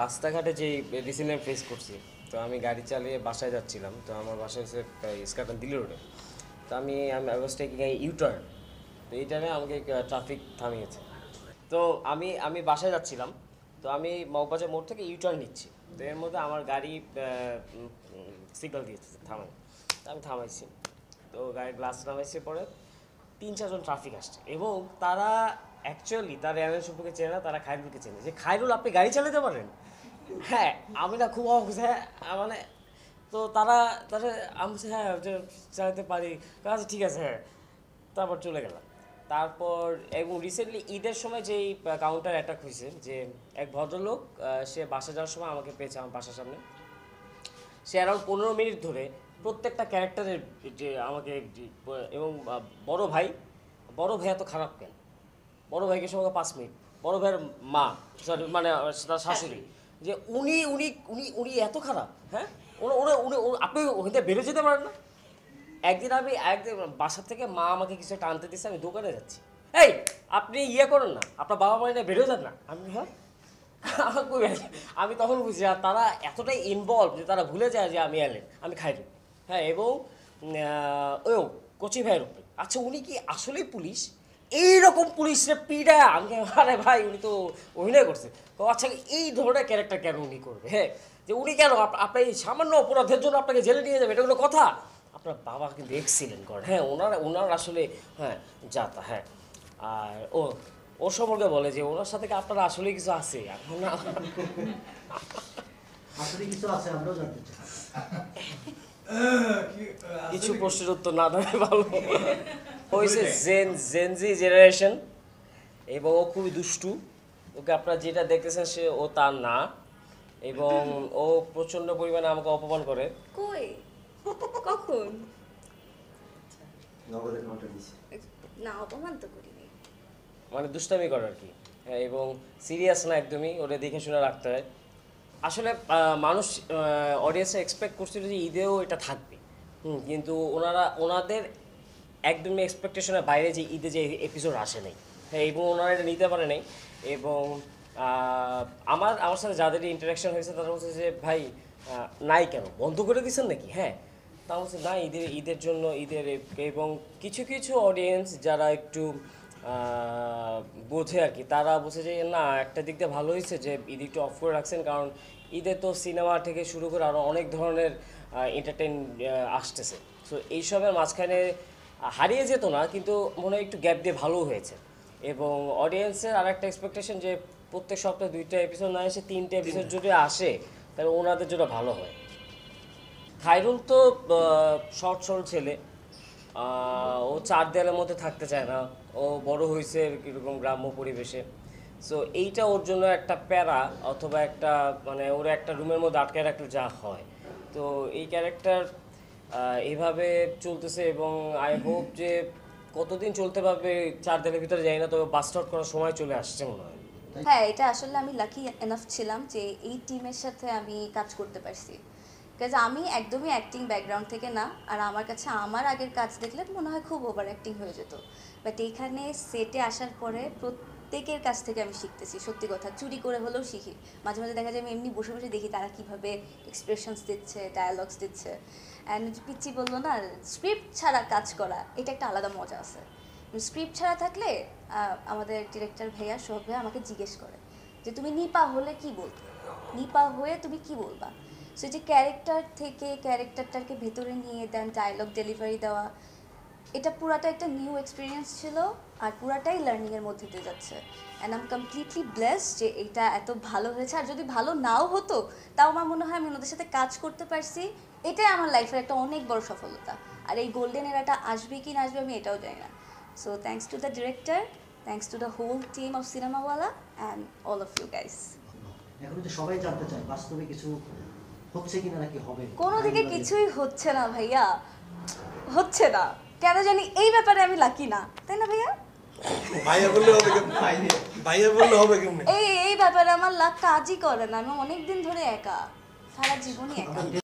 রাস্তাঘাটে যে recently face করছি। তো আমি গাড়ি চালিয়ে বাসায় যাচ্ছিলাম, তো আমার বাসায় হচ্ছে ইস্কাটন দিল্লি রোডে। তো আমি আই ওয়াজ টেকিং ইউটার্ন। তো এই টাইমে আমাকে ট্রাফিক থামিয়েছে। তো আমি বাসায় যাচ্ছিলাম, তো আমি মগবাজার মোড় থেকে ইউটার্ন নিচ্ছি। তো এর মধ্যে আমার গাড়ি সিগন্যাল দিয়েছে থামাই। তো আমি থামাইছি, তো গাড়ির গ্লাস নামাইছে। পরে 3-4 জন ট্রাফিক আসছে এবং তারা অ্যাকচুয়ালি তার এয়ারলাইন সম্পর্কে চেনে না, তারা খায়রুলকে চেনে। যে খায়রুল, আপনি গাড়ি চালাতে পারেন? হ্যাঁ, আমি না খুব অবাক হয়েছি। হ্যাঁ মানে, তো তারা তারা আমি বলছি, হ্যাঁ যে চালাতে পারি। আচ্ছা ঠিক আছে, হ্যাঁ। তারপর চলে গেলাম। তারপর এবং রিসেন্টলি ঈদের সময় যেই কাউন্টার অ্যাটাক হয়েছে, যে এক ভদ্রলোক সে বাসা যাওয়ার সময় আমাকে পেয়েছে আমার বাসার সামনে। সে অ্যারাউন্ড 15 মিনিট ধরে প্রত্যেকটা ক্যারেক্টারের যে আমাকে এবং বড় ভাই এত খারাপ কেন, বড় ভাইকে সঙ্গে 5 মিনিট, বড় ভাইয়ের মা, সরি মানে তার শাশুড়ি, যে উনি উনি উনি উনি এত খারাপ। হ্যাঁ, আপনি ওখান থেকে বেরো যেতে পারেন না? একদিন বাসা থেকে মা আমাকে কিছু একটা আনতে দিচ্ছে, আমি দোকানে যাচ্ছি। এই, আপনি ইয়ে করেন না, আপনার বাবা মা নিয়ে বেরো যান না। আমি হ্যাঁ আমি তখন বুঝি আর তারা এতটাই ইনভলভ যে তারা ভুলে যায় যে আমি এলেন, আমি খাইরুল। হ্যাঁ, এবং ও কচি ভাইয়ের উপরে, আচ্ছা উনি কি আসলেই পুলিশ? এইরকম পুলিশরে পিডায় আমি, আরে ভাই উনি তো অভিনয় করছে। তো আচ্ছা এই ধরনের ক্যারেক্টার কেন উনি করবে? হ্যাঁ, যে উনি কেন আপনার এই সামান্য অপরাধের জন্য আপনাকে জেলে নিয়ে যাবে, এটা কোনো কথা? আপনার বাবা কিন্তু এক্সিলেন্ট করেন। হ্যাঁ, ওনার আসলে হ্যাঁ যাতা। হ্যাঁ, আর ওর সম্পর্কে বলে যে ওনার সাথে কি আপনারা আসলে কিছু আছে? না আসলে কিছু আছে, আমরাও জানতে চাই। কিছু প্রশ্নের উত্তর না দেওয়াই ভালো। হয়েছে জেনজি জেনারেশন এবং ও খুবই দুষ্টু। ওকে আপনারা যেটা দেখতেছেন সে ও তার না, এবং ও প্রচন্ড পরিমাণে আমাকে অপমান করে। কই? কখন? নগদের কাউন্টার দিছে। না, অপমান তো করিনি। মানে দুষ্টামি করে আর কি। হ্যাঁ, এবং সিরিয়াস না একদমই, ওটা দেখে শুনে রাখতে হয়। আসলে মানুষ অডিয়েন্সে এক্সপেক্ট করছিল যে ঈদেও এটা থাকবে, কিন্তু ওনাদের একদমই এক্সপেকটেশনের বাইরে যে ঈদে যে এপিসোড আসে নাই। হ্যাঁ, এবং ওনারা এটা নিতে পারে নাই। এবং আমার সাথে যাদের ইন্টারাকশন হয়েছে তারা বলছে যে ভাই নাই কেন, বন্ধ করে দিচ্ছেন নাকি? হ্যাঁ, তা বলছে না, ঈদের জন্য এবং কিছু কিছু অডিয়েন্স যারা একটু বোঝে আর কি, তারা বলছে যে না, একটা দিক দিয়ে ভালো হয়েছে যে ঈদ একটু অফ করে রাখছেন, কারণ ঈদে তো সিনেমা থেকে শুরু করে আরও অনেক ধরনের এন্টারটেইন আসতেছে। সো এইসবের মাঝখানে হারিয়ে যেত না, কিন্তু মনে হয় একটু গ্যাপ দিয়ে ভালো হয়েছে। এবং অডিয়েন্সের আর একটা এক্সপেকটেশন যে প্রত্যেক সপ্তাহে 2টা এপিসোড না এসে 3টে এপিসোড যদি আসে তাহলে ওনাদের জন্য ভালো হয়। খায়রুল তো শর্ট শর্ট ছেলে, ও 4 দেয়ালের মধ্যে থাকতে চায় না। ও বড় হয়েছে কীরকম গ্রাম্য পরিবেশে। সো এইটা ওর জন্য একটা প্যারা, অথবা একটা মানে ওর একটা রুমের মধ্যে আটকায় রাখলে যা হয়। তো এই ক্যারেক্টার এইভাবে চলতেছে, এবং আই হোপ যে কতদিন চলতে পারবে 4 দেয়ালের ভিতরে যাই না, তবে বাস্ট আউট করার সময় চলে আসছে মনে হয়। হ্যাঁ, এটা আসলে আমি লাকি এনাফ ছিলাম যে এই টিমের সাথে আমি কাজ করতে পারছি। কাজ আমি একদমই অ্যাক্টিং ব্যাকগ্রাউন্ড থেকে না, আর আমার কাছে আমার আগের কাজ দেখলে মনে হয় খুব ওভার অ্যাক্টিং হয়ে যেত। বাট এইখানে সেটে আসার পরে প্রত্যেকের কাছ থেকে আমি শিখতেছি, সত্যি কথা, চুরি করে হলেও শিখি। মাঝে মাঝে দেখা যায় আমি এমনি বসে বসে দেখি তারা কীভাবে এক্সপ্রেশনস দিচ্ছে, ডায়ালগস দিচ্ছে। অ্যান্ড পিচ্চি বললো না, স্ক্রিপ্ট ছাড়া কাজ করা এটা একটা আলাদা মজা আছে। স্ক্রিপ্ট ছাড়া থাকলে আমাদের ডিরেক্টর ভাইয়া, সোহাগ ভাইয়া আমাকে জিজ্ঞেস করে যে তুমি নিপা হলে কি বলতে, নিপা হয়ে তুমি কি বলবা। সো যে ক্যারেক্টার থেকে ক্যারেক্টারটাকে ভেতরে নিয়ে দেন ডায়লগ ডেলিভারি দেওয়া, এটা পুরাটা একটা নিউ এক্সপিরিয়েন্স ছিল, আর পুরাটাই লার্নিংয়ের মধ্যে দিয়ে যাচ্ছে। And I am completely blessed যে এটা এত ভালো হয়েছে। আর যদি ভালো নাও হতো তাও আমার মনে হয় আমি ওনাদের সাথে কাজ করতে পারছি, এটাই আমার লাইফের একটা অনেক বড় সফলতা। আর এই গোল্ডেন এরাটা আসবে কি না আসবে আমি এটাও জানি না। So thanks to the director, thanks to the whole team of Cinemawala and all of you guys. এখন যে সবাই জানতে চায় বাস্তবে কিছু হচ্ছে কিনা নাকি হবে? কোনো দিকে কিছুই হচ্ছে না ভাইয়া, হচ্ছে না কেন জানি। এই ব্যাপারে আমি লাকি না, তাই না ভাইয়া? ভাইয়া বললে হবে কেমনে? ভাইয়া বললে হবে কেমনে? এই ব্যাপারে আমার লাক কাজই করে না। আমি অনেক দিন ধরে একা, সারা জীবনই একা।